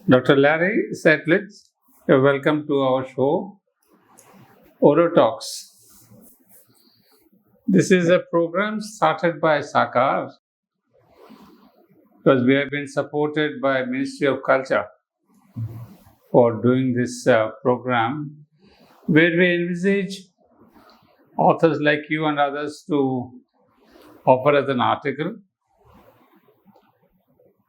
Dr. Larry Seidlitz, you're welcome to our show, AuroTalks. This is a program started by SACAR because we have been supported by Ministry of Culture for doing this program, where we envisage authors like you and others to offer as an article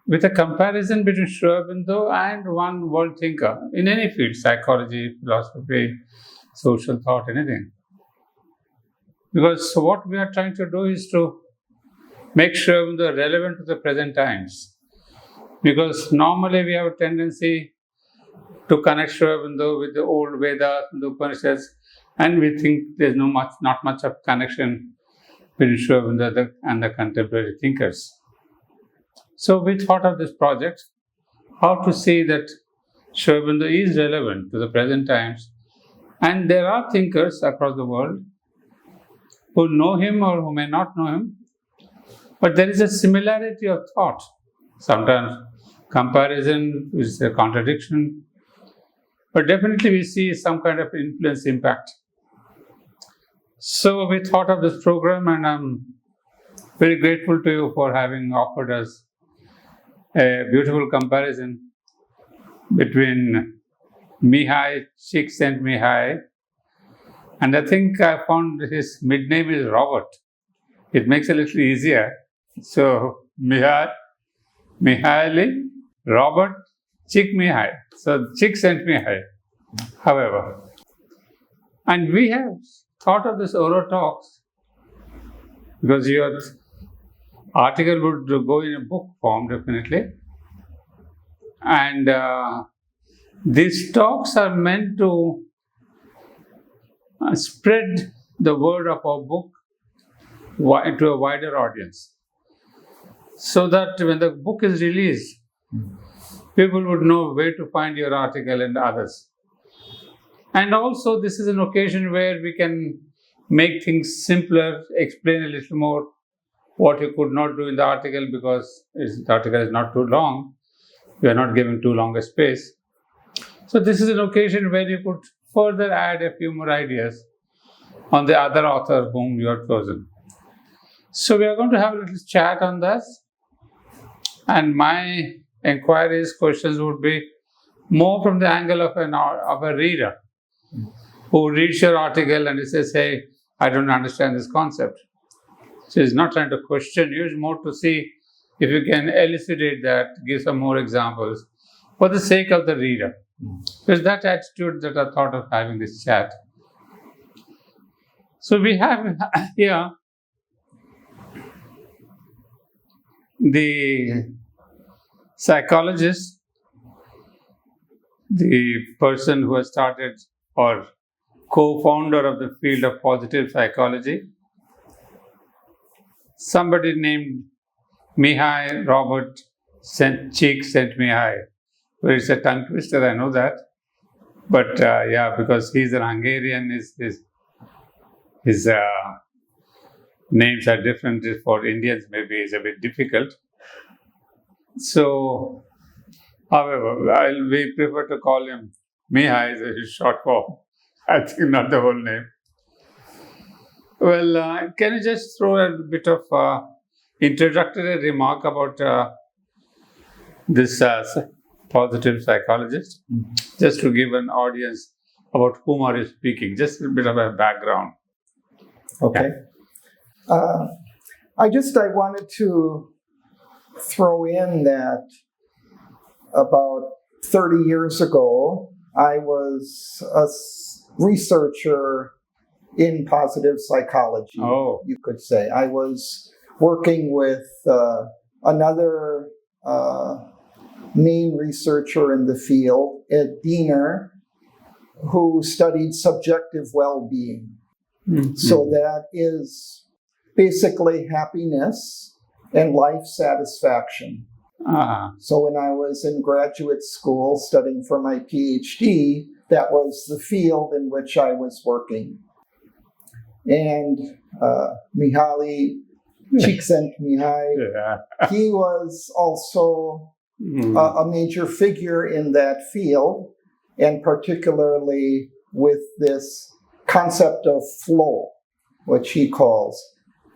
with a comparison between Sri Aurobindo and one world thinker in any field, psychology, philosophy, social thought, anything. Because what we are trying to do is to make Sri Aurobindo relevant to the present times. Because normally we have a tendency to connect Sri Aurobindo with the old Vedas and the Upanishads, and we think there's not much of connection between Sri Aurobindo and the contemporary thinkers. So we thought of this project, how to see that Sri Aurobindo is relevant to the present times, and there are thinkers across the world who know him or who may not know him, but there is a similarity of thought. Sometimes comparison is a contradiction, but definitely we see some kind of influence, impact. So we thought of this program, and I'm very grateful to you for having offered us a beautiful comparison between Mihaly, Csikszentmihalyi, and I think I found his mid-name is Robert. It makes it a little easier. So Mihaly, Robert, Csikszentmihalyi. So Csikszentmihalyi, however. And we have thought of this AuroTalks because your article would go in a book form, definitely. And these talks are meant to spread the word of our book to a wider audience, so that when the book is released, people would know where to find your article and others. And also, this is an occasion where we can make things simpler, explain a little more what you could not do in the article because the article is not too long. We are not giving too long a space. So this is an occasion where you could further add a few more ideas on the other author whom you have chosen. So we are going to have a little chat on this. And my inquiries, questions would be more from the angle of a reader who reads your article and he says, hey, I don't understand this concept. So he's not trying to question you, it's more to see if you can elucidate that, give some more examples for the sake of the reader. Because that attitude that I thought of having this chat. So we have here the psychologist, the person who has started or co-founder of the field of positive psychology, somebody named Mihaly Robert Csikszentmihalyi. Well, it's a tongue twister, I know that. But because he's an Hungarian, his names are different. For Indians, maybe it's a bit difficult. So, however, we prefer to call him Mihaly, is his short form. I think not the whole name. Well, can you just throw a bit of introductory remark about this positive psychologist, just to give an audience about whom are you speaking, just a bit of a background. Okay. I wanted to throw in that about 30 years ago, I was a researcher in positive psychology, you could say. I was working with another main researcher in the field, Ed Diener, who studied subjective well-being. Mm-hmm. So that is basically happiness and life satisfaction. Uh-huh. So when I was in graduate school studying for my PhD, that was the field in which I was working. And Mihaly Csikszentmihalyi, he was also a major figure in that field, and particularly with this concept of flow, which he calls.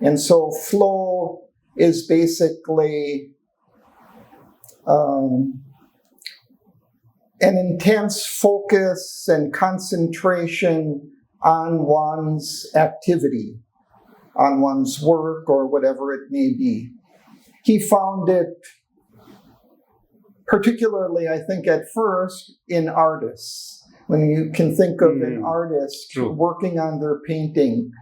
And so flow is basically an intense focus and concentration on one's activity, on one's work or whatever it may be. He found it particularly, I think, at first in artists. When you can think of an artist working on their painting,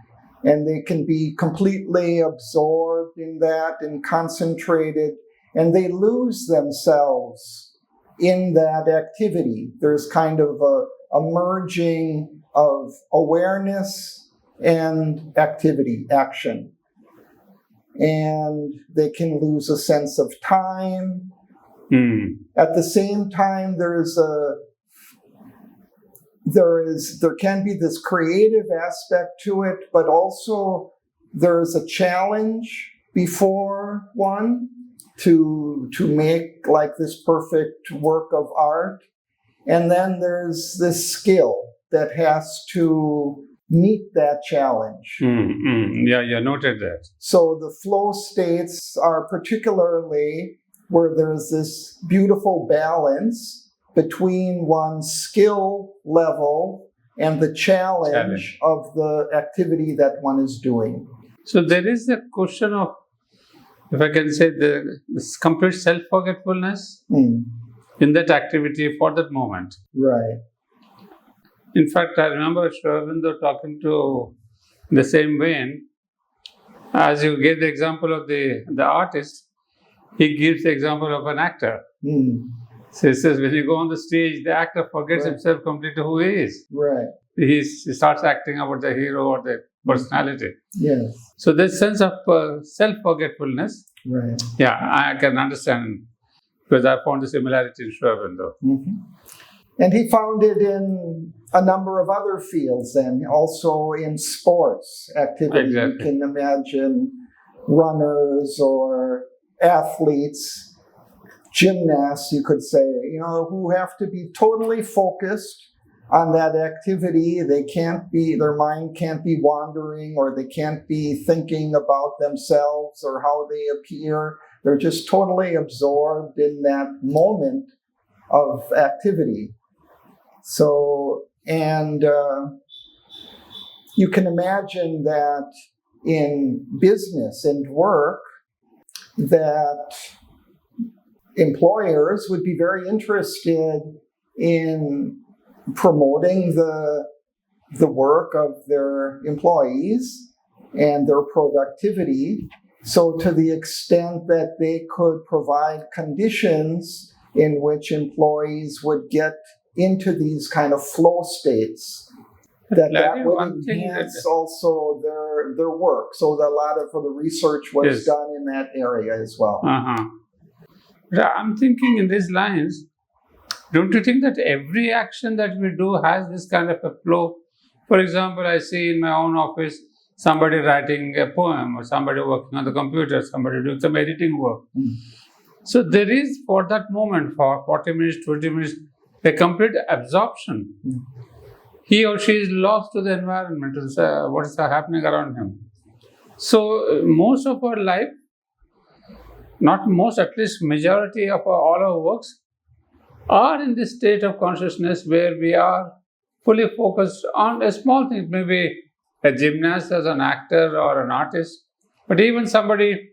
and they can be completely absorbed in that and concentrated, and they lose themselves in that activity. There's kind of a merging of awareness and activity, action. And they can lose a sense of time. At the same time, there can be this creative aspect to it, but also there's a challenge before one to make like this perfect work of art. And then there's this skill that has to meet that challenge. Yeah, noted that. So the flow states are particularly where there's this beautiful balance between one's skill level and the challenge of the activity that one is doing. So there is a question of, if I can say, this complete self-forgetfulness in that activity for that moment. Right. In fact, I remember Sri Aurobindo talking to the same vein, as you gave the example of the artist, he gives the example of an actor. So he says, when you go on the stage, the actor forgets himself completely who he is. Right. He starts acting about the hero or the personality. Yes. So this sense of self-forgetfulness, right. Yeah, I can understand, because I found the similarity in Sri Aurobindo. And he found it in a number of other fields, and also in sports activities. Exactly. You can imagine runners or athletes, gymnasts, you could say, who have to be totally focused on that activity. Their mind can't be wandering, or they can't be thinking about themselves or how they appear. They're just totally absorbed in that moment of activity. So, and you can imagine that in business and work, that employers would be very interested in promoting the work of their employees and their productivity. So to the extent that they could provide conditions in which employees would get into these kind of flow states, that would enhance also their work. So that a lot of the research was done in that area as well. I'm thinking in these lines, don't you think that every action that we do has this kind of a flow? For example, I see in my own office somebody writing a poem, or somebody working on the computer, somebody doing some editing work. So there is, for that moment, for 40 minutes, 20 minutes, a complete absorption. He or she is lost to the environment, to what is happening around him. So most of our life, not most, at least majority of all our works, are in this state of consciousness where we are fully focused on a small thing, maybe a gymnast as an actor or an artist, but even somebody,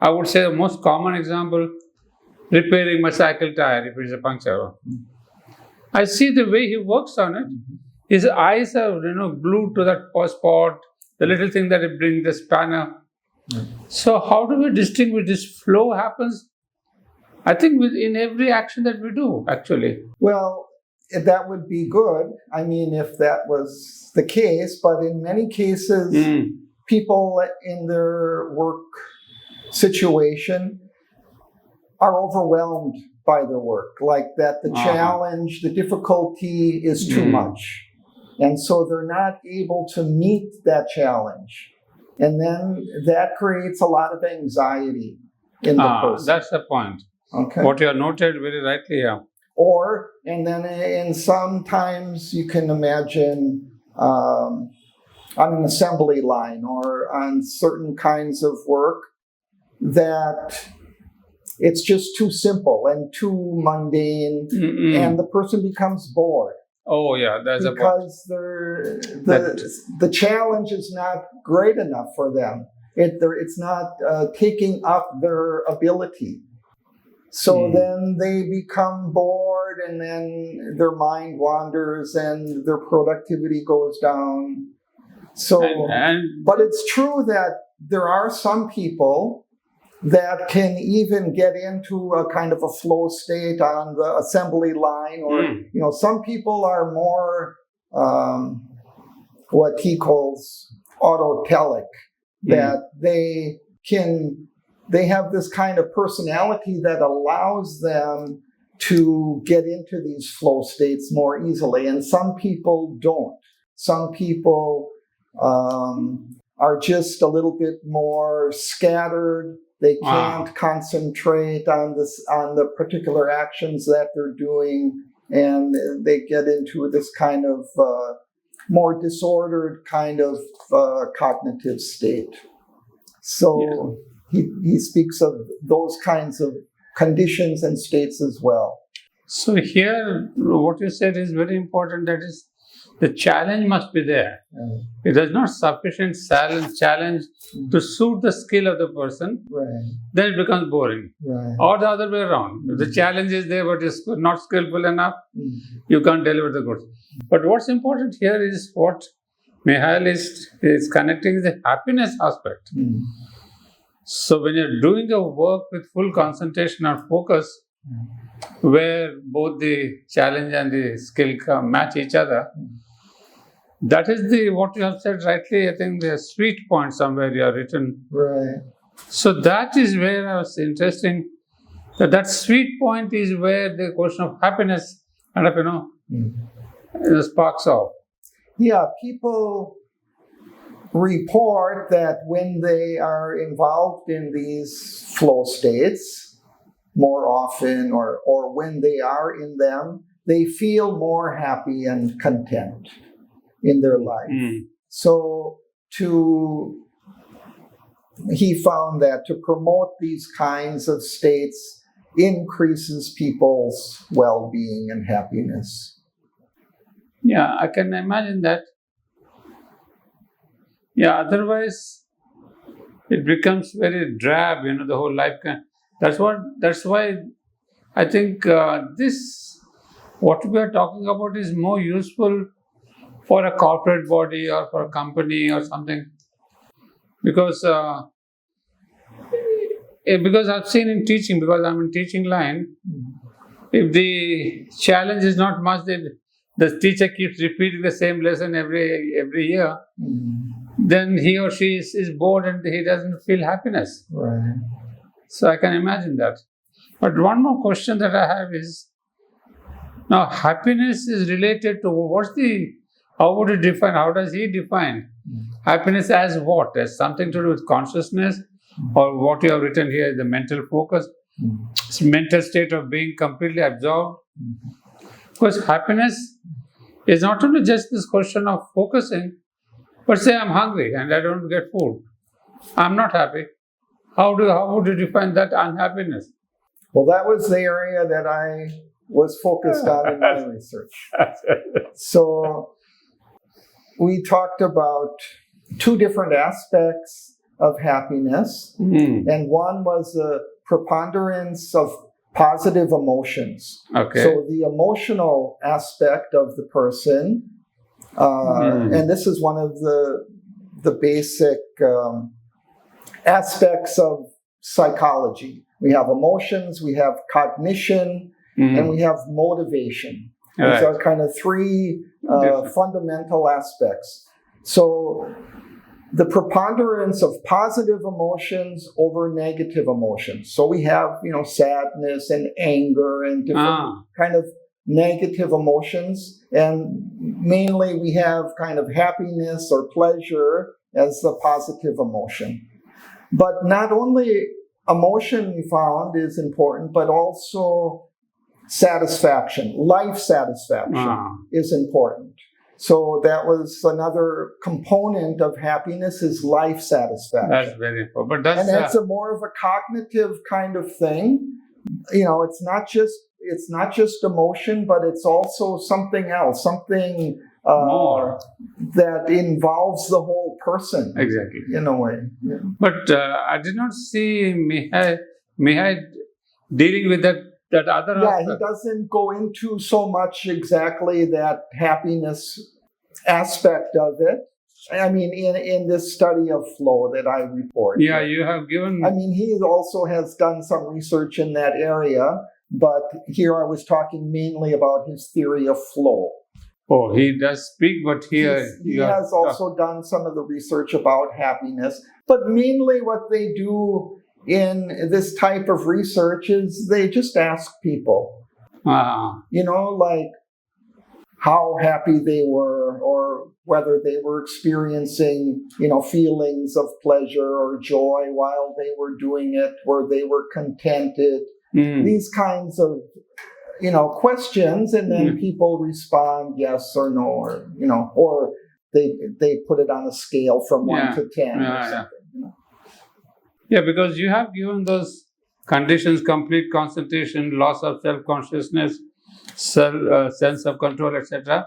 I would say the most common example, repairing my cycle tire if it is a puncture. I see the way he works on it. His eyes are glued to that spot, the little thing that it brings, the spanner. So how do we distinguish this flow happens? I think in every action that we do, actually. Well, that would be good. I mean, if that was the case, but in many cases, people in their work situation are overwhelmed by their work, like that the challenge, the difficulty is too much. And so they're not able to meet that challenge. And then that creates a lot of anxiety in the person. That's the point. Okay. What you have noted very rightly, yeah. Or, and then in sometimes you can imagine on an assembly line or on certain kinds of work that it's just too simple and too mundane, and the person becomes bored. Oh, yeah, that's because the challenge is not great enough for them. It's not taking up their ability. So then they become bored, and then their mind wanders, and their productivity goes down. So, but it's true that there are some people that can even get into a kind of a flow state on the assembly line, or some people are more what he calls autotelic, that they have this kind of personality that allows them to get into these flow states more easily, and some people don't. Some people are just a little bit more scattered. They can't concentrate on the particular actions that they're doing, and they get into this kind of more disordered kind of cognitive state. So he speaks of those kinds of conditions and states as well. So here, what you said is very important. That is, the challenge must be there. If there's not sufficient challenge to suit the skill of the person, then it becomes boring. Or the other way around. If the challenge is there but is not skillful enough, you can't deliver the goods. But what's important here is what Mihaly is connecting the happiness aspect. So when you're doing a work with full concentration and focus, where both the challenge and the skill match each other, that is what you have said rightly. I think the sweet point somewhere you have written. So that is where I was interesting. That sweet point is where the question of happiness kind of, sparks off. Yeah, people report that when they are involved in these flow states more often, or when they are in them, they feel more happy and content in their life. So he found that to promote these kinds of states increases people's well-being and happiness. Yeah, I can imagine that. Yeah, otherwise it becomes very drab, the whole life. That's why I think what we are talking about is more useful for a corporate body or for a company or something. Because I've seen in teaching, because I'm in teaching line, if the challenge is not much, the teacher keeps repeating the same lesson every year, then he or she is bored and he doesn't feel happiness. So I can imagine that. But one more question that I have is, now happiness is related to how does he define happiness as what? As something to do with consciousness, or what you have written here is the mental focus, mental state of being completely absorbed? Because happiness is not only just this question of focusing, but say I'm hungry and I don't get food. I'm not happy. How would you define that unhappiness? Well, that was the area that I was focused on in my research. So we talked about two different aspects of happiness, and one was the preponderance of positive emotions. So the emotional aspect of the person, and this is one of the basic aspects of psychology. We have emotions, we have cognition, and we have motivation. These are kind of three fundamental aspects. So the preponderance of positive emotions over negative emotions. So we have, sadness and anger and different kind of negative emotions. And mainly we have kind of happiness or pleasure as the positive emotion. But not only emotion we found is important, but also satisfaction, life satisfaction is important. So that was another component of happiness is life satisfaction. That's very important. But and that's a more of a cognitive kind of thing. It's not just emotion, but it's also something else, something more that involves the whole person. Exactly. In a way. Yeah. But I did not see Mihaly dealing with that other aspect. He doesn't go into so much exactly that happiness aspect of it. I mean, in this study of flow that I report. Yeah, you have given... I mean, he also has done some research in that area, but here I was talking mainly about his theory of flow. Oh, he does speak, but here... He has also done some of the research about happiness, but mainly what they do in this type of research is they just ask people, like how happy they were or whether they were experiencing, feelings of pleasure or joy while they were doing it, where they were contented, these kinds of, questions, and then people respond yes or no, or they put it on a scale from 1 to 10 or something. Yeah, because you have given those conditions: complete concentration, loss of self-consciousness, sense of control, etc.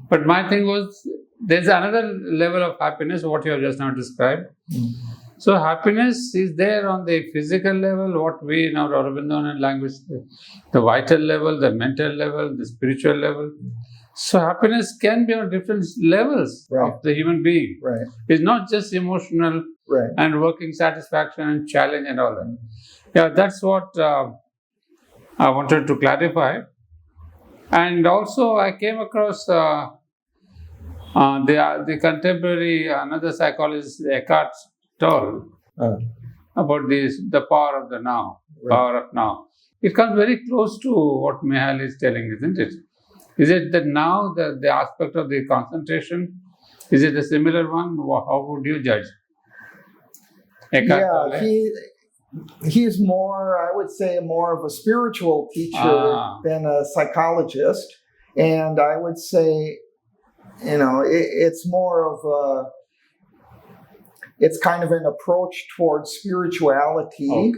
But my thing was, there's another level of happiness, what you have just now described. So happiness is there on the physical level, what we in our Aurobindo language, the vital level, the mental level, the spiritual level. So happiness can be on different levels of the human being. Right. It's not just emotional and working satisfaction and challenge and all that. Yeah, that's what I wanted to clarify. And also I came across the contemporary, another psychologist, Eckhart Tolle, about the power of the now, power of now. It comes very close to what Mihaly is telling, isn't it? Is it that now the aspect of the concentration, is it a similar one? How would you judge? Eckhart Tolle? He's more, I would say, more of a spiritual teacher than a psychologist. And I would say, it's more of it's kind of an approach towards spirituality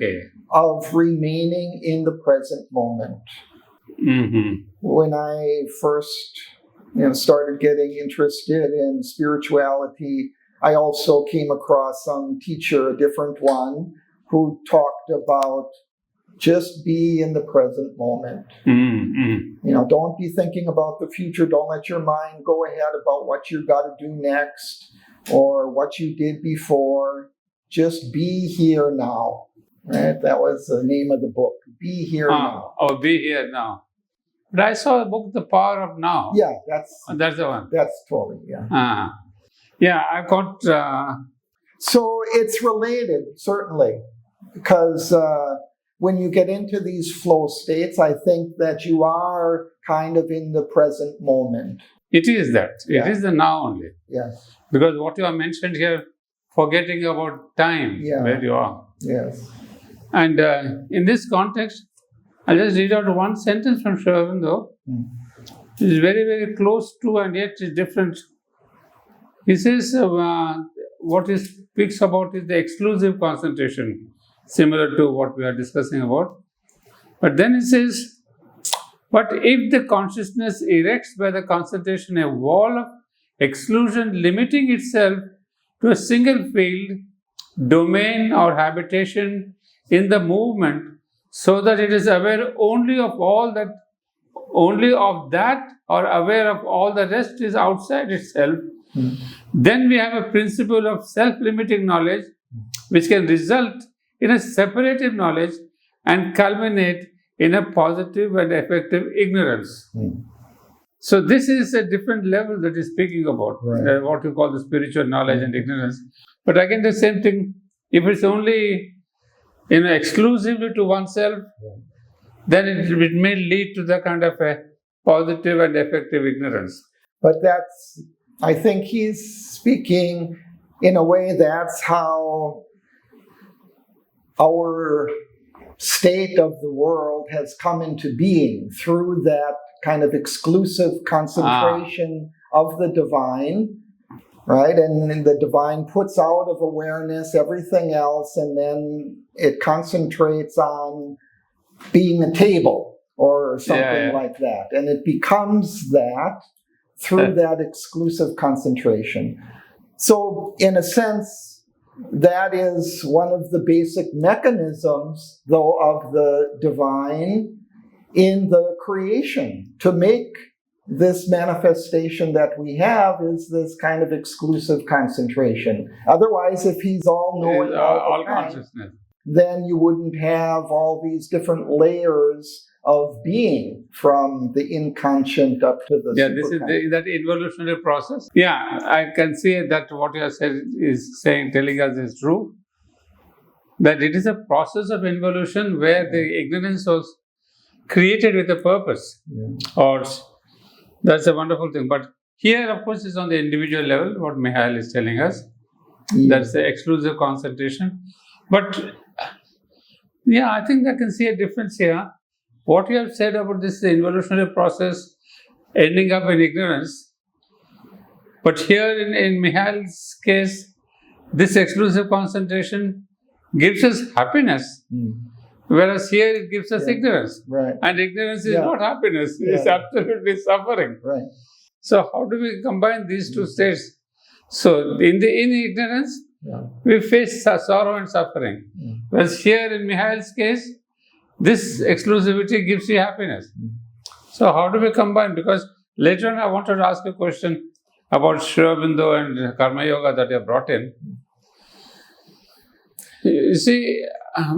of remaining in the present moment. When I first started getting interested in spirituality, I also came across some teacher, a different one, who talked about just be in the present moment. Don't be thinking about the future. Don't let your mind go ahead about what you got to do next or what you did before. Just be here now. Right? That was the name of the book. Be here now. Oh, be here now. But I saw a book, The Power of Now. Yeah, that's the one. That's totally, yeah. Yeah, I've got... So it's related, certainly, because when you get into these flow states, I think that you are kind of in the present moment. It is that. It is the now only. Yes. Because what you have mentioned here, forgetting about time, where you are. Yes. And in this context, I'll just read out one sentence from Sri Aurobindo. It is very, very close to, and yet is different. He says, what he speaks about is the exclusive concentration, similar to what we are discussing about. But then he says, but if the consciousness erects by the concentration a wall of exclusion limiting itself to a single field, domain or habitation in the movement, so that it is aware only of that or aware of all the rest is outside itself, then we have a principle of self-limiting knowledge which can result in a separative knowledge and culminate in a positive and effective ignorance. So this is a different level that he's speaking about, what you call the spiritual knowledge and ignorance. But again, the same thing, if it's only exclusively to oneself, then it may lead to the kind of a positive and effective ignorance. But I think he's speaking in a way that's how our state of the world has come into being through that kind of exclusive concentration of the divine, right? And the divine puts out of awareness everything else, and then it concentrates on being a table or something like that. And it becomes that through that exclusive concentration. So in a sense, that is one of the basic mechanisms, though, of the divine in the creation. To make this manifestation that we have is this kind of exclusive concentration. Otherwise, if he's all-knowing, all consciousness, then you wouldn't have all these different layers of being, from the inconscient up to the this is that evolutionary process. I can see that what you have said is telling us is true. That it is a process of involution where the ignorance was created with a purpose. Or that's a wonderful thing. But here, of course, is on the individual level, what Mihaly is telling us. That's the exclusive concentration. But I think I can see a difference here. What you have said about this involutionary process ending up in ignorance, but here in Mihaly's case, this exclusive concentration gives us happiness, whereas here it gives us ignorance. Right. And ignorance is not happiness, it's absolutely suffering. Right. So how do we combine these two states? So in ignorance, we face sorrow and suffering. Whereas here in Mihaly's case, this exclusivity gives you happiness. So how do we combine? Because later on I wanted to ask a question about Sri Aurobindo and Karma Yoga that you have brought in. You see,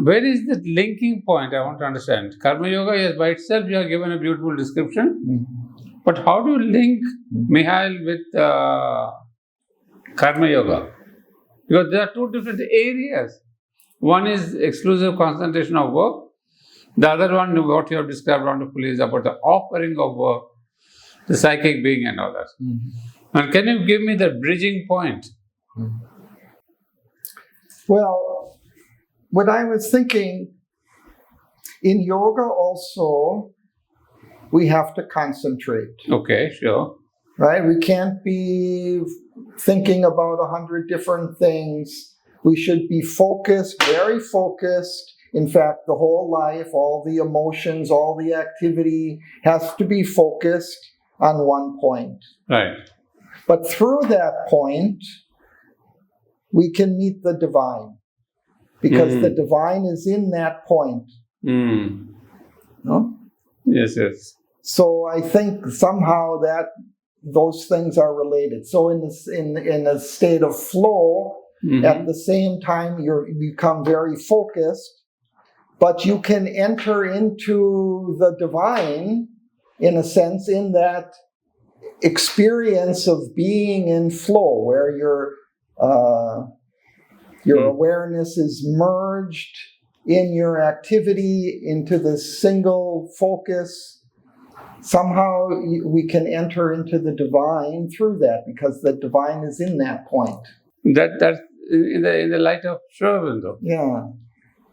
where is the linking point? I want to understand. Karma Yoga, yes, by itself you have given a beautiful description. But how do you link Mihaly with Karma Yoga? Because there are two different areas. One is exclusive concentration of work. The other one, what you have described wonderfully, is about the offering of work, the psychic being and all that. And can you give me the bridging point? Well, what I was thinking, in yoga also, we have to concentrate. Okay, sure. Right? We can't be thinking about 100 different things. We should be focused, very focused. In fact, the whole life, all the emotions, all the activity has to be focused on one point. Right. But through that point, we can meet the divine. Because the divine is in that point. No? Yes. So I think somehow that those things are related. So in a state of flow, at the same time you become very focused, but you can enter into the divine, in a sense, in that experience of being in flow, where your awareness is merged in your activity into this single focus. Somehow we can enter into the divine through that, because the divine is in that point. That's in the light of Sri Aurobindo. Yeah.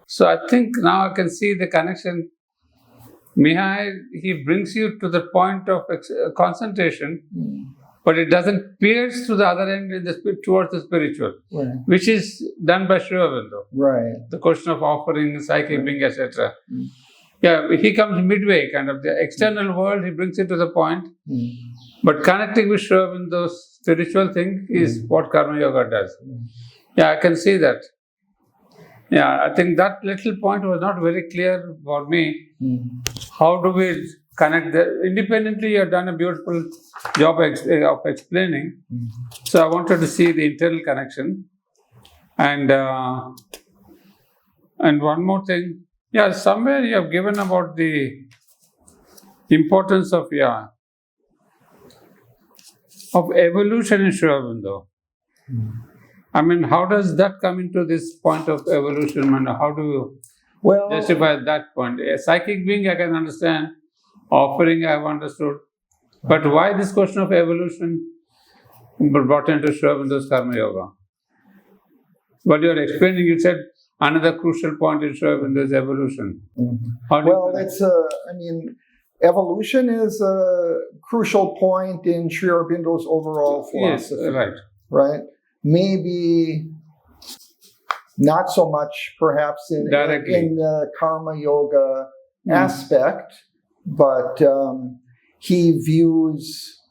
So I think now I can see the connection. Mihaly, he brings you to the point of concentration, but it doesn't pierce to the other end towards the spiritual, which is done by Sri Aurobindo. Right. The question of offering, psychic being, etc. He comes midway, kind of the external world, he brings it to the point. But connecting with Sri Aurobindo's spiritual thing is what Karma Yoga does. I can see that. I think that little point was not very clear for me. How do we connect the independently? You have done a beautiful job of explaining. So I wanted to see the internal connection. And one more thing. Somewhere you have given about the importance of evolution in Sri Aurobindo. I mean, how does that come into this point of evolution, and how do you justify that point? A psychic being, I can understand. Offering, I have understood. But why this question of evolution brought into Sri Aurobindo's Karma Yoga? What you are explaining, you said another crucial point in Sri Aurobindo's evolution. How do Well, you evolution is a crucial point in Sri Aurobindo's overall philosophy. Yes, right? Maybe not so much, perhaps, in the karma yoga aspect, but he views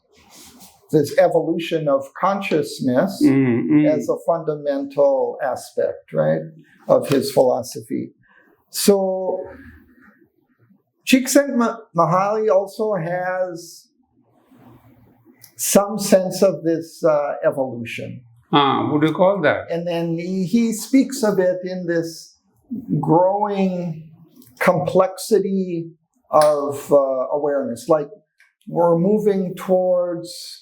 this evolution of consciousness as a fundamental aspect, right, of his philosophy. So Csikszentmihalyi also has some sense of this evolution. Would you call that? And then he speaks of it in this growing complexity of awareness. Like we're moving towards...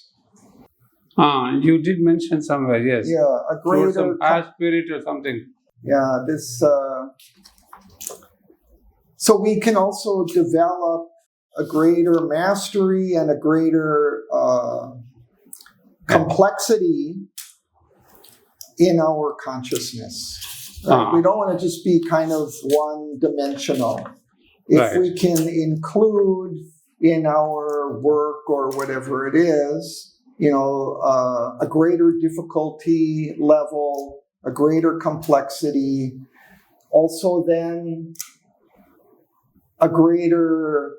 You did mention somewhere, yes. Yeah, a greater... some higher spirit or something. Yeah, this... So we can also develop a greater mastery and a greater complexity in our consciousness. Right? We don't want to just be kind of one-dimensional. If we can include in our work or whatever it is, a greater difficulty level, a greater complexity, also then a greater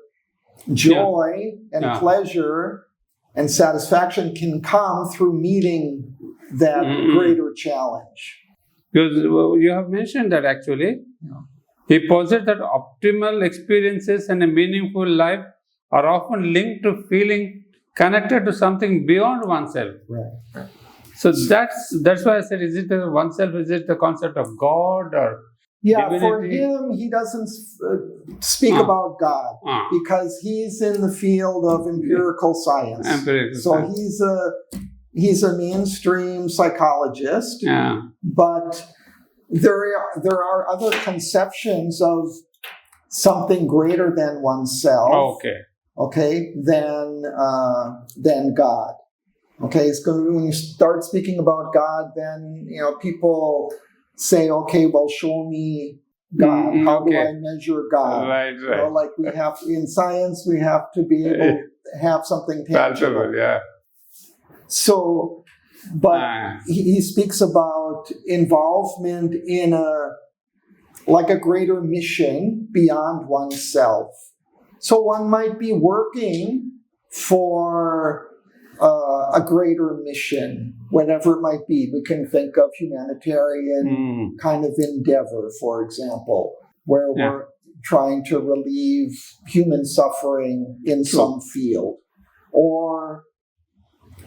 joy and pleasure and satisfaction can come through meeting that greater challenge. Because you have mentioned that actually. He posits that optimal experiences and a meaningful life are often linked to feeling connected to something beyond oneself. Right. So that's why I said, is it oneself? Is it the concept of God or divinity? For him, he doesn't speak about God because he's in the field of empirical science. So he's a mainstream psychologist, but there are other conceptions of something greater than oneself. Than God. Okay, so when you start speaking about God, then people say, okay, well, show me God. How do I measure God? Right. Like we have in science, we have to be able to have something tangible. So, but he speaks about involvement in a greater mission beyond oneself. So one might be working for a greater mission, whatever it might be. We can think of humanitarian kind of endeavor, for example, where we're trying to relieve human suffering in some field. Or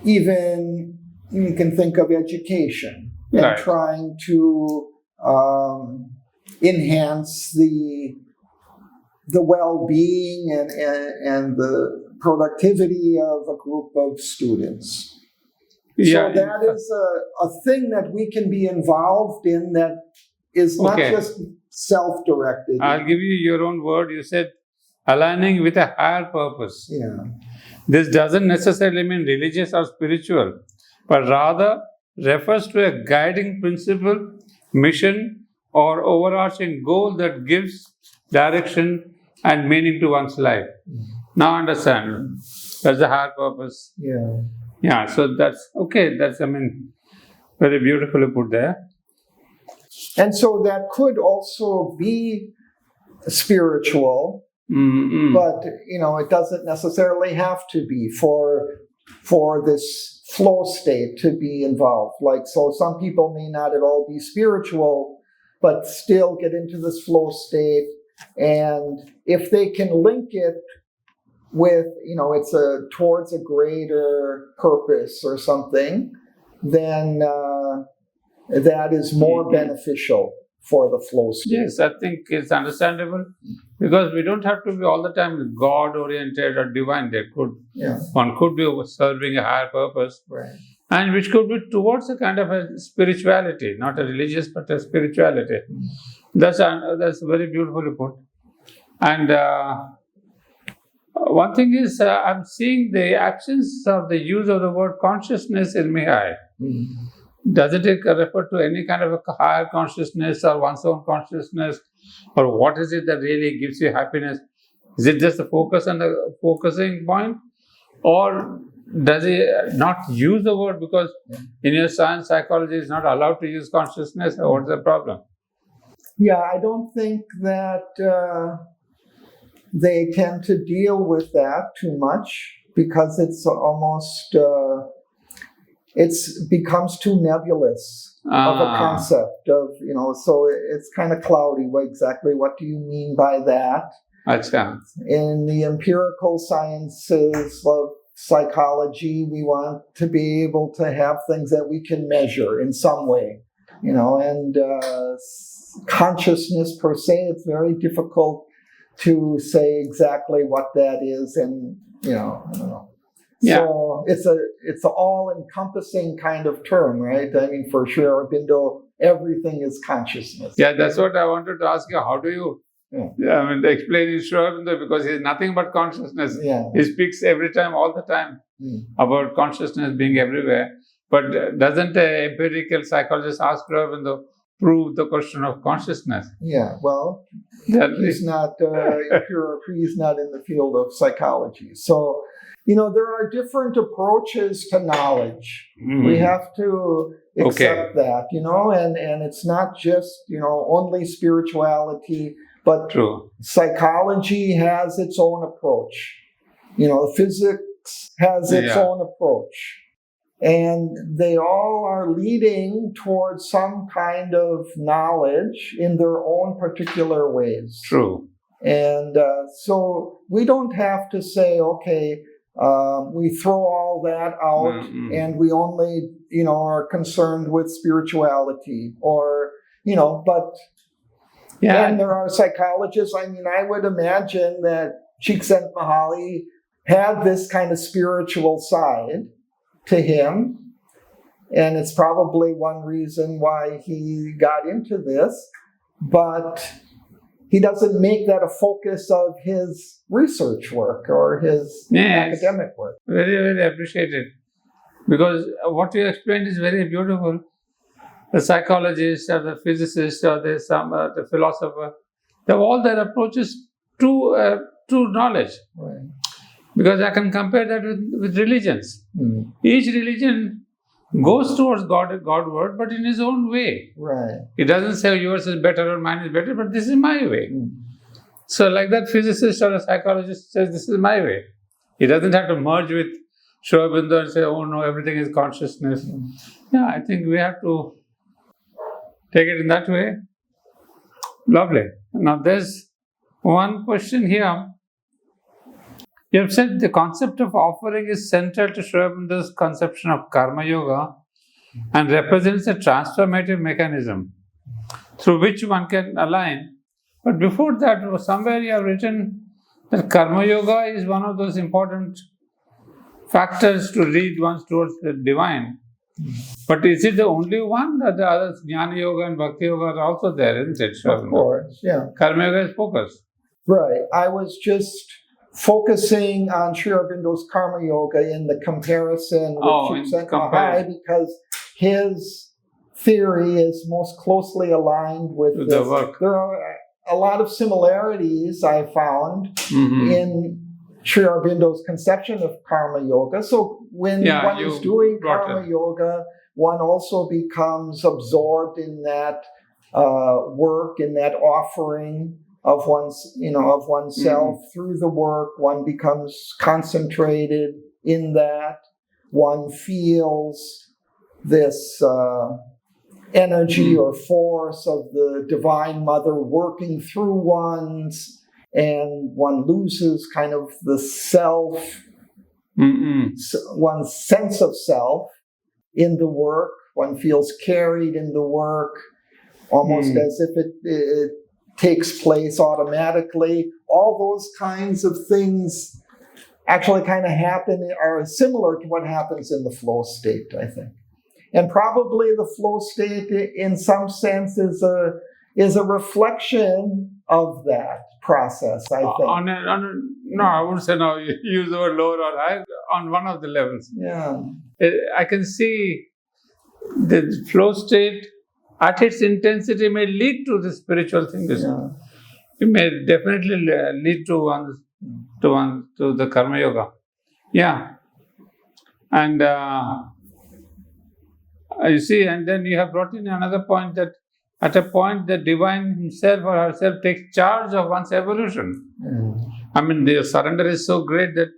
even you can think of education and trying to enhance the well-being and the productivity of a group of students. So that is a thing that we can be involved in that is not just self-directed. I'll give you your own word. You said aligning with a higher purpose. This doesn't necessarily mean religious or spiritual, but rather refers to a guiding principle, mission, or overarching goal that gives direction and meaning to one's life. Now understand. That's the higher purpose. So that's okay. That's, very beautifully put there. And so that could also be spiritual, but, it doesn't necessarily have to be for this flow state to be involved. So some people may not at all be spiritual, but still get into this flow state. And if they can link it with, it's towards a greater purpose or something, then that is more beneficial for the flow state. Yes, I think it's understandable because we don't have to be all the time God-oriented or divine. One could be serving a higher purpose, and which could be towards a kind of a spirituality, not a religious, but a spirituality. That's very beautifully put. And one thing is, I'm seeing the absence of the use of the word consciousness in Mihaly. Doesn't it refer to any kind of a higher consciousness or one's own consciousness? Or what is it that really gives you happiness? Is it just the focus and the focusing point? Or does it not use the word because in your science, psychology is not allowed to use consciousness? Or what's the problem? Yeah, I don't think that they tend to deal with that too much because it's almost, it becomes too nebulous of a concept of, so it's kind of cloudy. What do you mean by that? Achha. In the empirical sciences of psychology, we want to be able to have things that we can measure in some way, and consciousness per se, it's very difficult to say exactly what that is, and I don't know. Yeah. So it's an all-encompassing kind of term, right? I mean, for Sri Aurobindo, everything is consciousness. Yeah, that's what I wanted to ask you. How do you explain in Sri Aurobindo? Because he's nothing but consciousness. Yeah. He speaks every time, all the time, about consciousness being everywhere. But doesn't an empirical psychologist ask Sri Aurobindo, prove the question of consciousness? Yeah, well, he's not he's not in the field of psychology. So, there are different approaches to knowledge. We have to accept that, and it's not just, only spirituality, but psychology has its own approach. Physics has its own approach. And they all are leading towards some kind of knowledge in their own particular ways. True. And so we don't have to say, okay, we throw all that out and we only, are concerned with spirituality or, but and there are psychologists. I mean, I would imagine that Csikszentmihalyi had this kind of spiritual side to him, and it's probably one reason why he got into this, but he doesn't make that a focus of his research work or his academic work. Very, very appreciated, because what you explained is very beautiful. The psychologist or the physicist or the philosopher, they have all their approaches to knowledge. Right. Because I can compare that with religions. Each religion goes towards Godward, but in his own way. Right. It doesn't say yours is better or mine is better, but this is my way. So like that physicist or a psychologist says, this is my way. He doesn't have to merge with Sri Aurobindo and say, oh no, everything is consciousness. Yeah, I think we have to take it in that way. Lovely. Now there's one question here. You have said the concept of offering is central to Sri Aurobindo's conception of karma yoga and represents a transformative mechanism through which one can align. But before that, somewhere you have written that karma yoga is one of those important factors to lead one towards the divine. But is it the only one that the others, Jnana yoga and Bhakti yoga, are also there, isn't it? Sri Aurobindo? Of course, yeah. Karma yoga is focused. Right. I was just focusing on Sri Aurobindo's karma yoga in the comparison with Csikszentmihalyi because his theory is most closely aligned with the work. There are a lot of similarities I found in Sri Aurobindo's conception of karma yoga. So when one is doing karma yoga, one also becomes absorbed in that work, in that offering of oneself through the work. One becomes concentrated in that. One feels this energy or force of the Divine Mother working through one's, and one loses kind of the self, one's sense of self in the work. One feels carried in the work, almost as if it takes place automatically. All those kinds of things actually kind of happen, are similar to what happens in the flow state, I think. And probably the flow state, in some sense, is a reflection of that process, I think. No, I wouldn't say no. You use the word lower or higher on one of the levels. Yeah. I can see the flow state at its intensity may lead to the spiritual things. Yeah. It may definitely lead to the karma yoga. Yeah. And you see, and then you have brought in another point that at a point the divine himself or herself takes charge of one's evolution. I mean, the surrender is so great that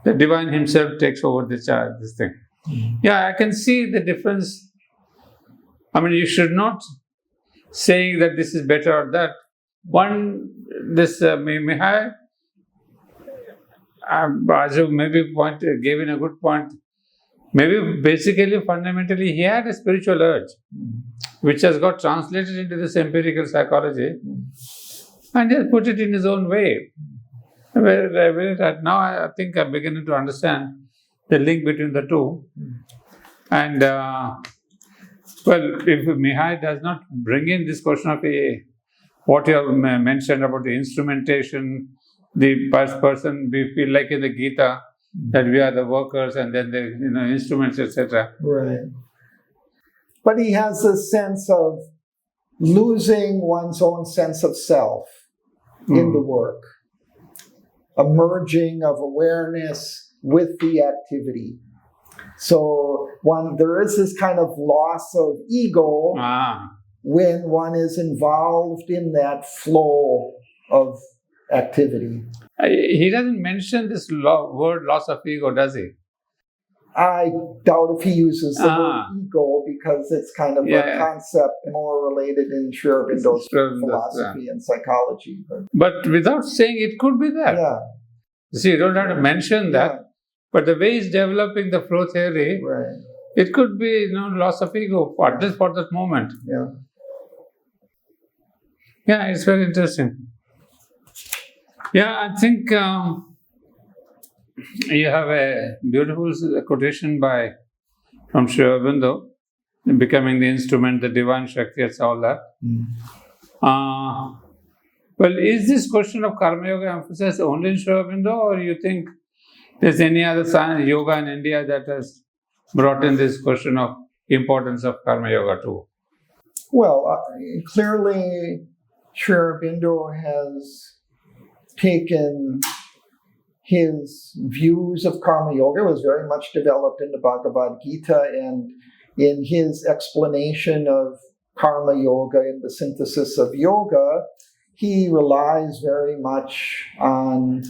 the divine himself takes over the charge, this thing. Yeah, I can see the difference. I mean, you should not say that this is better or that. Mihaly, as you maybe gave in a good point, maybe basically, fundamentally, he had a spiritual urge, which has got translated into this empirical psychology, and he has put it in his own way. Now I think I'm beginning to understand the link between the two. And if Mihaly does not bring in this question of what you have mentioned about the instrumentation, the person, we feel like in the Gita that we are the workers and then the instruments, etc. Right. But he has this sense of losing one's own sense of self in the work, a merging of awareness with the activity. So there is this kind of loss of ego when one is involved in that flow of activity. He doesn't mention this word loss of ego, does he? I doubt if he uses the word ego because it's kind of a concept more related in Sri Aurobindo's philosophy and psychology. But without saying it could be that. Yeah. You see, you don't have to mention that. But the way he's developing the flow theory, it could be loss of ego for just for that moment. Yeah. Yeah, it's very interesting. Yeah, I think you have a beautiful quotation from Sri Aurobindo, becoming the instrument, the divine Shakti, it's all that. Well, is this question of karma yoga emphasized only in Sri Aurobindo, or you think there's any other science, yoga in India that has brought in this question of importance of karma yoga too? Well, clearly Sri Aurobindo has taken his views of karma yoga. It was very much developed in the Bhagavad Gita, and in his explanation of karma yoga in the synthesis of yoga, he relies very much on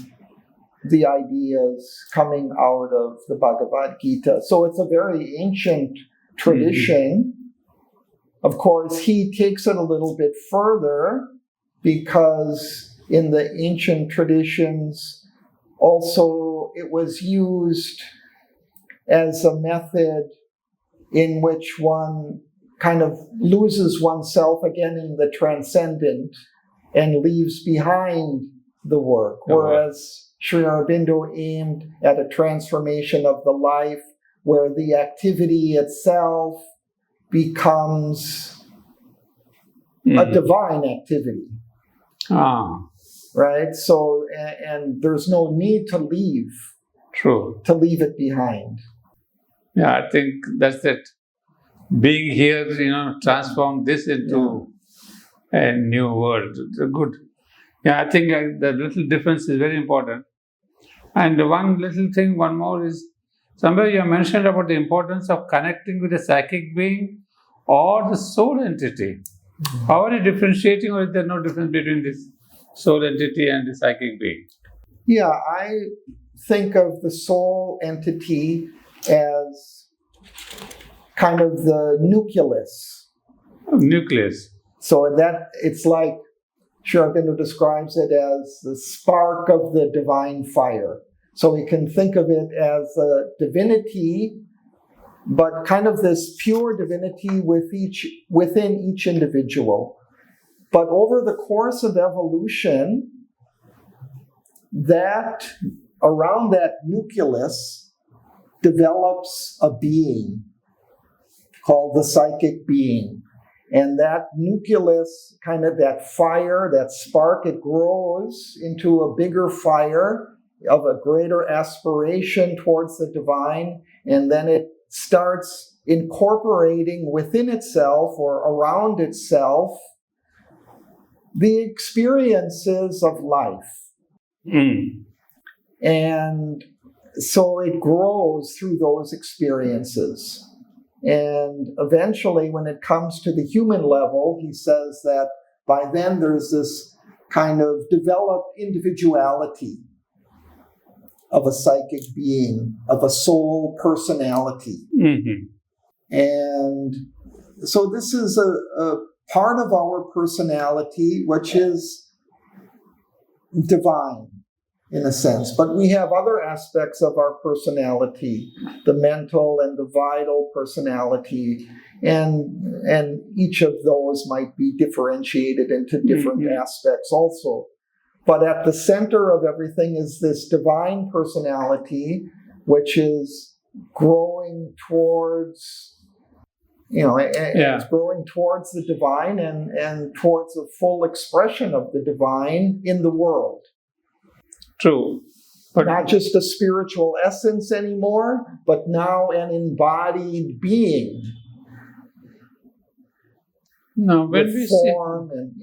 the ideas coming out of the Bhagavad Gita. So it's a very ancient tradition. Of course, he takes it a little bit further because in the ancient traditions, also it was used as a method in which one kind of loses oneself again in the transcendent and leaves behind the work. Whereas Sri Aurobindo aimed at a transformation of the life where the activity itself becomes a divine activity. Right? So, and there's no need to leave. True. To leave it behind. Yeah, I think that's it. Being here, transform this into a new world. Good. Yeah, I think the little difference is very important. And one little thing, one more is, somewhere you mentioned about the importance of connecting with the psychic being or the soul entity. How are you differentiating, or is there no difference between this soul entity and the psychic being? Yeah, I think of the soul entity as kind of the nucleus. Nucleus. So that it's like Sri Aurobindo describes it as the spark of the divine fire. So we can think of it as a divinity, but kind of this pure divinity within each individual. But over the course of evolution, that around that nucleus develops a being called the psychic being. And that nucleus, kind of that fire, that spark, it grows into a bigger fire of a greater aspiration towards the divine. And then it starts incorporating within itself or around itself the experiences of life. And so it grows through those experiences. And eventually, when it comes to the human level, he says that by then there's this kind of developed individuality of a psychic being, of a soul personality. And so this is a part of our personality which is divine in a sense. But we have other aspects of our personality, the mental and the vital personality, and each of those might be differentiated into different aspects also. But at the center of everything is this divine personality, which is growing towards, it's growing towards the divine and towards the full expression of the divine in the world. True. But not just a spiritual essence anymore, but now an embodied being. No, when we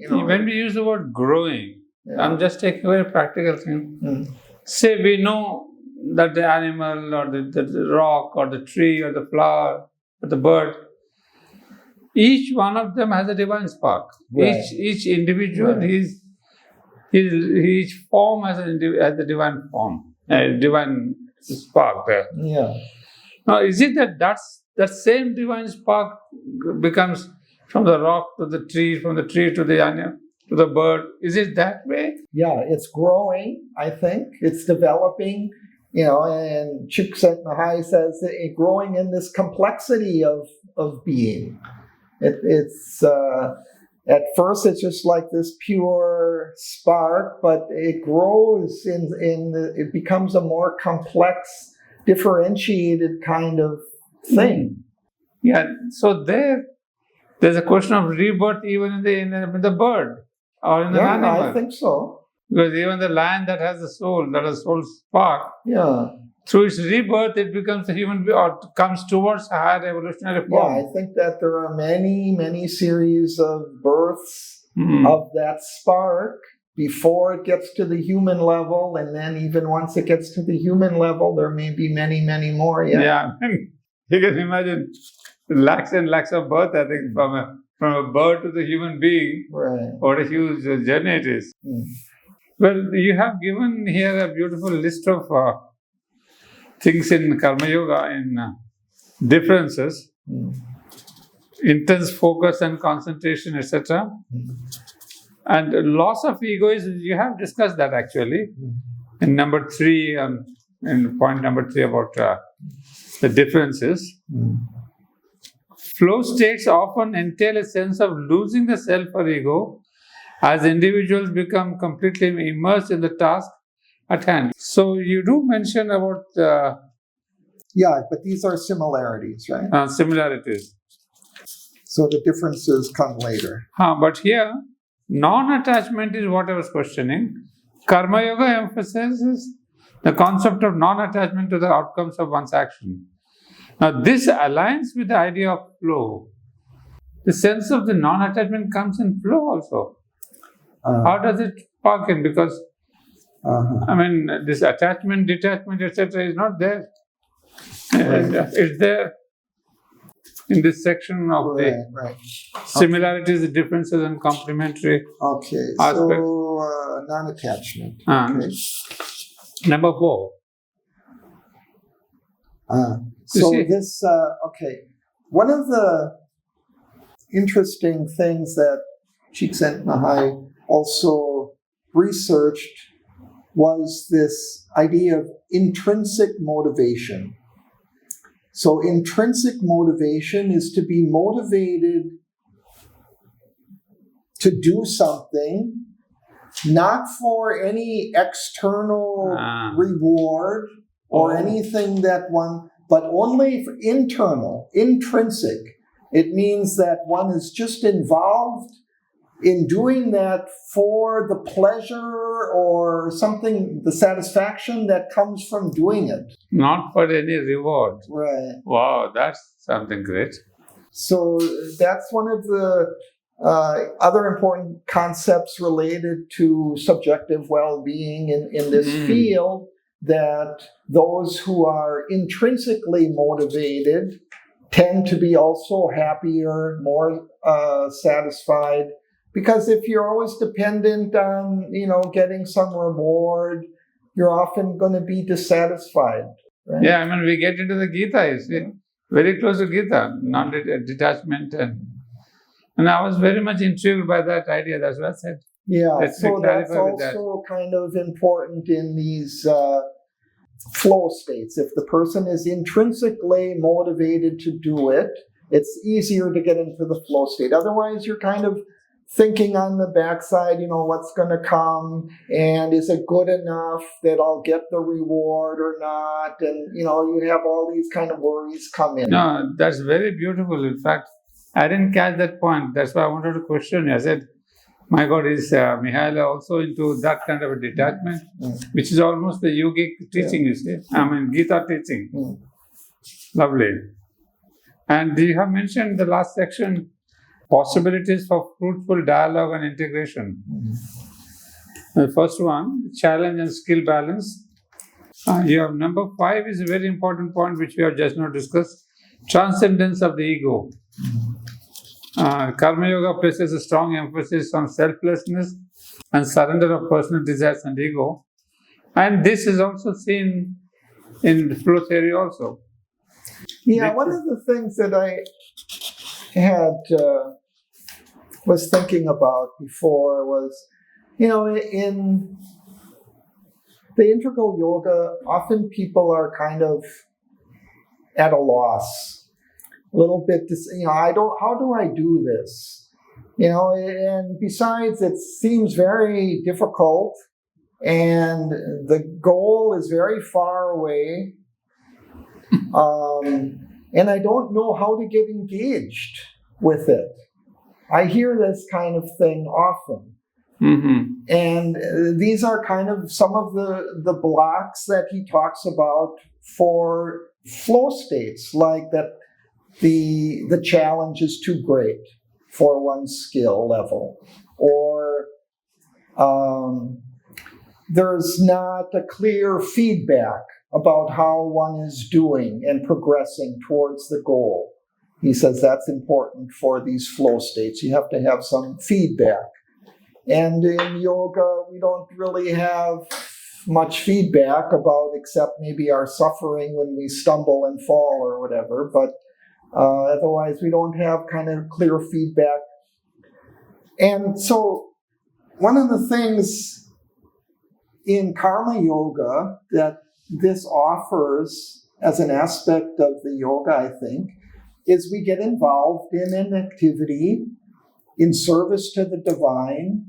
when we use the word growing, I'm just taking a very practical thing. Say we know that the animal or the rock or the tree or the flower or the bird, each one of them has a divine spark. Right. Each individual, each form has a divine form, a divine spark there. Yeah. Now, is it that same divine spark becomes from the rock to the tree, from the tree to the animal, to the bird? Is it that way? Yeah, it's growing, I think. It's developing, and Csikszentmihalyi says that it's growing in this complexity of being. It's at first it's just like this pure spark, but it grows it becomes a more complex, differentiated kind of thing. Yeah. So there's a question of rebirth even in the bird or in the animal. I think so. Because even the lion that has a soul spark, through its rebirth, it becomes a human being or comes towards a higher evolutionary form. Yeah, I think that there are many, many series of births of that spark before it gets to the human level, and then even once it gets to the human level, there may be many, many more. Yeah. You can imagine lakhs and lakhs of birth, I think, from a bird to the human being. Right. What a huge journey it is. Well, you have given here a beautiful list of things in Karma Yoga, in differences, intense focus and concentration, etc. And loss of ego you have discussed that actually in number 3, in point number 3 about the differences. Flow states often entail a sense of losing the self or ego as individuals become completely immersed in the task at hand. So you do mention about but these are similarities, right? Similarities. So the differences come later. But here, non-attachment is what I was questioning. Karma Yoga emphasizes the concept of non-attachment to the outcomes of one's action. Now, this aligns with the idea of flow. The sense of the non-attachment comes in flow also. How does it spark in? Because, this attachment, detachment, etc. is not there. It's there in this section of the similarities, the differences, and complementary aspects. So non-attachment. Number 4. One of the interesting things that Csikszentmihalyi also researched was this idea of intrinsic motivation. So intrinsic motivation is to be motivated to do something, not for any external reward or anything but only for internal, intrinsic. It means that one is just involved in doing that for the pleasure or something, the satisfaction that comes from doing it. Not for any reward. Right. Wow, that's something great. So that's one of the other important concepts related to subjective well-being in this field, that those who are intrinsically motivated tend to be also happier, more satisfied. Because if you're always dependent on, getting some reward, you're often going to be dissatisfied. Right? Yeah, I mean, we get into the Gita, you see, very close to Gita, non-detachment. And I was very much intrigued by that idea. That's what I said. Yeah, so that's also kind of important in these flow states. If the person is intrinsically motivated to do it, it's easier to get into the flow state. Otherwise, you're kind of thinking on the backside, what's going to come, and is it good enough that I'll get the reward or not? And, you have all these kind of worries come in. No, that's very beautiful. In fact, I didn't catch that point. That's why I wanted to question you. I said, my God, is Mihaly also into that kind of a detachment, which is almost the yogic teaching, you see? I mean, Gita teaching. Lovely. And you have mentioned the last section, possibilities for fruitful dialogue and integration. The first one, challenge and skill balance. You have number 5 is a very important point which we have just now discussed, transcendence of the ego. Karma Yoga places a strong emphasis on selflessness and surrender of personal desires and ego. And this is also seen in the flow theory also. Yeah, one of the things that I had was thinking about before was, in the integral yoga, often people are kind of at a loss, a little bit, how do I do this? And besides, it seems very difficult, and the goal is very far away, and I don't know how to get engaged with it. I hear this kind of thing often. And these are kind of some of the blocks that he talks about for flow states, like that the challenge is too great for one's skill level, or there's not a clear feedback about how one is doing and progressing towards the goal. He says that's important for these flow states. You have to have some feedback. And in yoga, we don't really have much feedback about, except maybe our suffering when we stumble and fall or whatever. But otherwise, we don't have kind of clear feedback. And so one of the things in karma yoga that this offers as an aspect of the yoga, I think, is we get involved in an activity in service to the divine,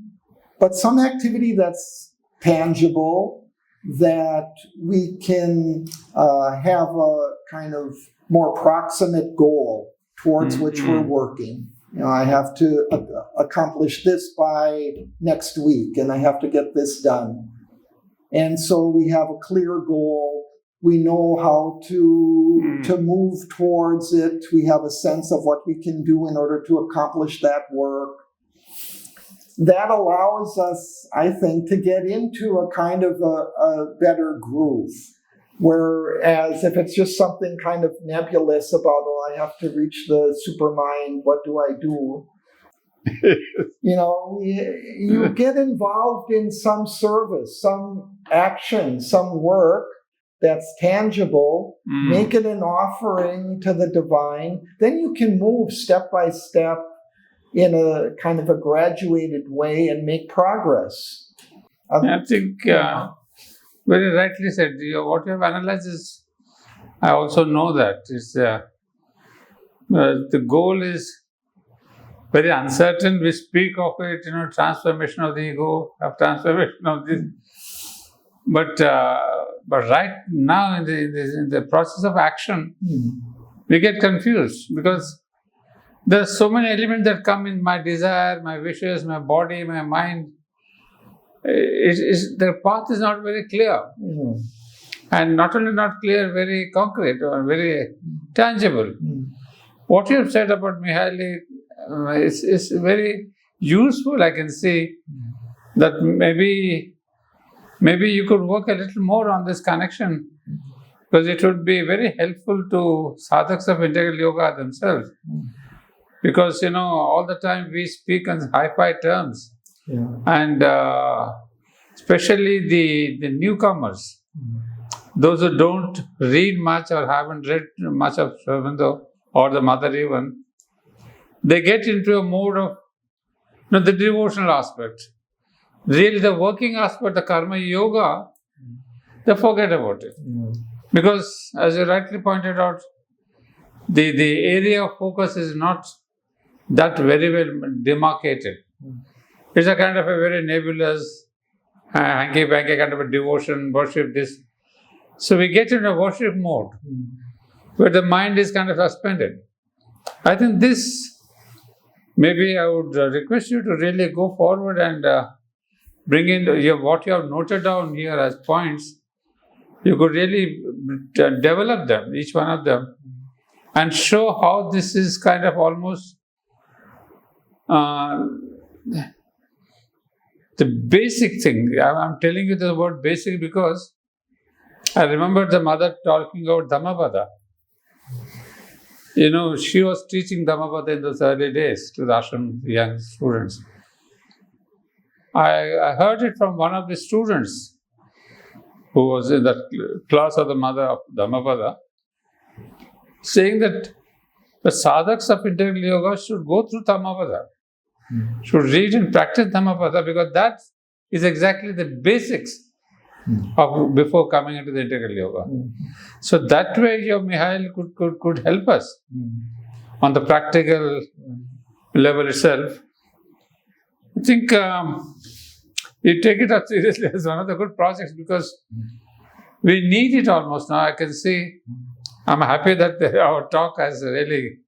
but some activity that's tangible, that we can have a kind of more proximate goal towards which we're working. I have to accomplish this by next week, and I have to get this done. And so we have a clear goal. We know how to move towards it. We have a sense of what we can do in order to accomplish that work. That allows us, I think, to get into a kind of a better groove. Whereas if it's just something kind of nebulous about, I have to reach the supermind, what do I do? You get involved in some service, some action, some work that's tangible, make it an offering to the divine, then you can move step by step in a kind of a graduated way and make progress. I think very rightly said. What you have analyzed is, I also know that is the goal is very uncertain. We speak of it, transformation of the ego, of transformation of this. But right now in the process of action, we get confused because There are so many elements that come in my desire, my wishes, my body, my mind. The path is not very clear. And not only not clear, very concrete or very tangible. What you have said about Mihaly is very useful. I can see that maybe you could work a little more on this connection, because it would be very helpful to sadhaks of integral yoga themselves. Because, all the time we speak in hi-fi terms. And especially the newcomers, those who don't read much or haven't read much of Sri Aurobindo or the mother even, they get into a mode of the devotional aspect. Really the working aspect, the karma yoga, they forget about it. Because as you rightly pointed out, the area of focus is not that very well demarcated. It's a kind of a very nebulous, hanky-panky kind of a devotion, worship, this. So we get into a worship mode where the mind is kind of suspended. I think this, maybe I would request you to really go forward and bring in what you have noted down here as points. You could really develop them, each one of them, and show how this is kind of almost the basic thing. I'm telling you the word basic because I remember the mother talking about Dhammapada. She was teaching Dhammapada in those early days to the ashram young students. I heard it from one of the students who was in the class of the mother of Dhammapada, saying that the sadhaks of integral yoga should go through Dhammapada, should read and practice Dhammapada, because that is exactly the basics of before coming into the integral yoga. So that way your Mihaly could help us on the practical level itself. I think you take it up seriously as one of the good projects, because we need it almost now. I can see, I'm happy that our talk has really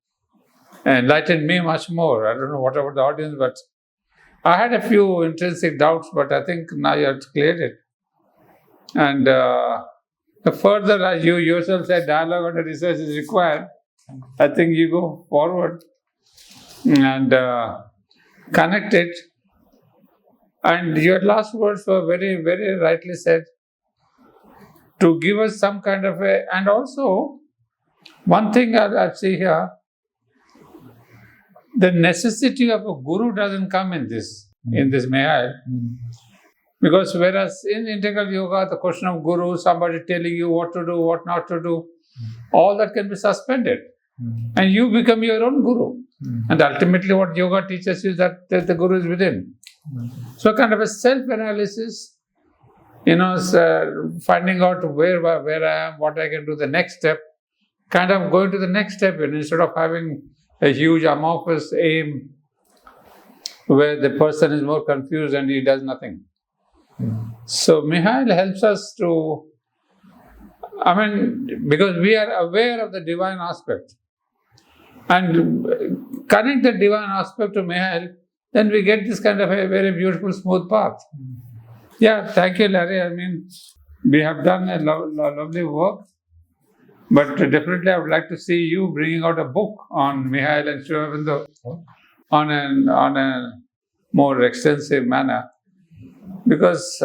enlightened me much more. I don't know what about the audience, but I had a few intrinsic doubts, but I think now you have cleared it. And the further you yourself said dialogue and research is required, I think you go forward and connect it. And your last words were very, very rightly said, to give us some kind of a, and also one thing I see here, the necessity of a guru doesn't come in this Mihaly. Because whereas in integral yoga, the question of guru, somebody telling you what to do, what not to do, all that can be suspended. And you become your own guru. And ultimately what yoga teaches you is that the guru is within. So kind of a self-analysis, finding out where I am, what I can do, the next step, kind of going to the next step, instead of having a huge amorphous aim where the person is more confused and he does nothing. So Mihaly helps us to, because we are aware of the divine aspect and connect the divine aspect to Mihaly, then we get this kind of a very beautiful, smooth path. Yeah, thank you, Larry. We have done a lovely work, but definitely I would like to see you bringing out a book on Mihaly and Sri Aurobindo on a more extensive manner. Because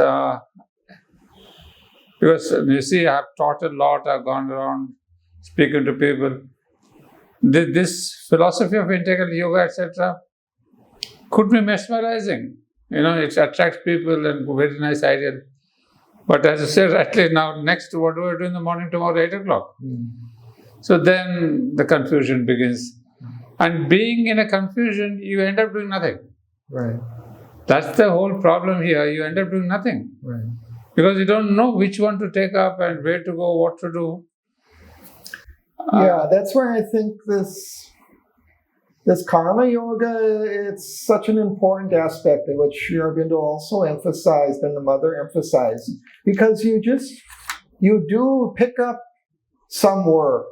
you see, I have taught a lot, I've gone around speaking to people. This philosophy of integral yoga, etc., could be mesmerizing. It attracts people and very nice idea. But as you said rightly, now next, what do I do in the morning tomorrow, 8 o'clock? So then the confusion begins. And being in a confusion, you end up doing nothing. Right. That's the whole problem here. You end up doing nothing. Right. Because you don't know which one to take up and where to go, what to do. Yeah, that's where I think this karma yoga, it's such an important aspect of which Sri Aurobindo also emphasized and the mother emphasized. Because you do pick up some work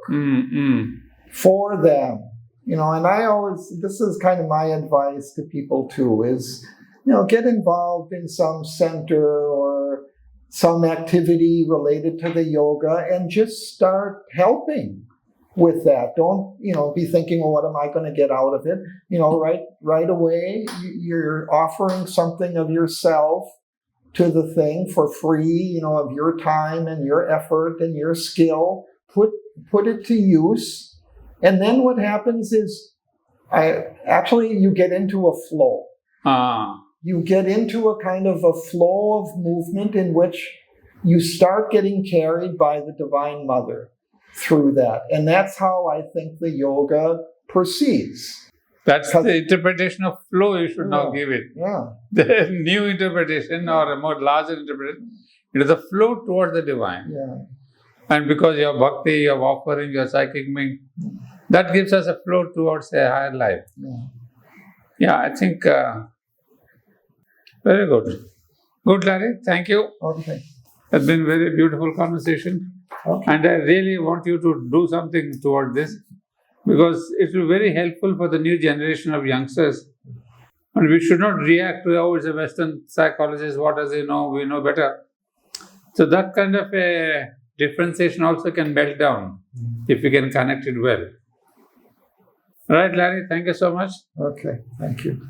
for them. And this is kind of my advice to people too, is, get involved in some center or some activity related to the yoga and just start helping with that. Don't, be thinking, well, what am I going to get out of it? Right away, you're offering something of yourself to the thing for free, of your time and your effort and your skill. Put it to use. And then what happens is, you get into a flow. You get into a kind of a flow of movement in which you start getting carried by the Divine Mother through that. And that's how I think the yoga proceeds. That's the interpretation of flow you should now give it. Yeah. The new interpretation or a more larger interpretation, it is a flow towards the divine. Yeah. And because your bhakti, your offering, your psychic being, that gives us a flow towards a higher life. Yeah, I think very good. Good, Larry. Thank you. Okay. It's been a very beautiful conversation. Okay. And I really want you to do something towards this, because it will be very helpful for the new generation of youngsters. And we should not react to, oh, it's a Western psychologist, what does he know? We know better. So that kind of a differentiation also can melt down if we can connect it well. Right, Larry, thank you so much. Okay, thank you.